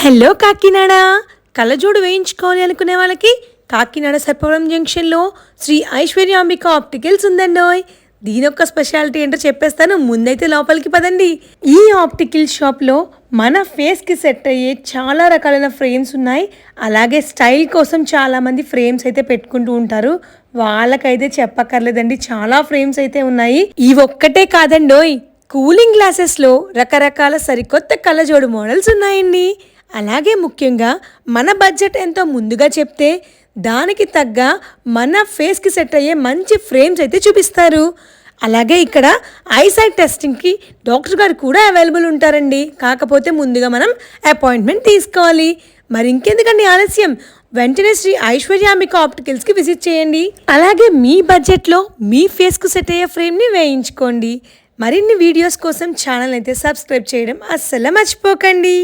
Hello Kakinada కళ్ళజోడు వేయించుకోవాలి అనుకునే వాళ్ళకి కాకినాడ సర్పవరం జంక్షన్లో శ్రీ ఐశ్వర్యాంబిక ఆప్టికల్స్ ఉందండోయ్. దీని యొక్క స్పెషాలిటీ ఏంటో చెప్పేస్తాను. ముందైతే లోపలికి పదండి. ఈ ఆప్టికల్ షాప్లో మన ఫేస్కి సెట్ అయ్యే చాలా రకాలైన ఫ్రేమ్స్ ఉన్నాయి. అలాగే స్టైల్ కోసం చాలామంది ఫ్రేమ్స్ అయితే పెట్టుకుంటూ ఉంటారు. వాళ్ళకైతే చెప్పక్కర్లేదండి, చాలా ఫ్రేమ్స్ అయితే ఉన్నాయి. ఇవి ఒక్కటే కాదండోయ్, కూలింగ్ గ్లాసెస్లో రకరకాల సరికొత్త కళ్ళజోడు మోడల్స్ ఉన్నాయండి. అలాగే ముఖ్యంగా మన బడ్జెట్ ఎంతో ముందుగా చెప్తే దానికి తగ్గ మన ఫేస్కి సెట్ అయ్యే మంచి ఫ్రేమ్స్ అయితే చూపిస్తారు. అలాగే ఇక్కడ ఐసైట్ టెస్టింగ్కి డాక్టర్ గారు కూడా అవైలబుల్ ఉంటారండి. కాకపోతే ముందుగా మనం అపాయింట్మెంట్ తీసుకోవాలి. మరి ఇంకెందుకండి ఆలస్యం, వెంటనే శ్రీ ఐశ్వర్యాంబిక ఆప్టికల్స్కి విజిట్ చేయండి. అలాగే మీ బడ్జెట్లో మీ ఫేస్కు సెట్ అయ్యే ఫ్రేమ్ని వేయించుకోండి. మరిన్ని వీడియోస్ కోసం ఛానల్ అయితే సబ్స్క్రైబ్ చేయడం అస్సలు మర్చిపోకండి.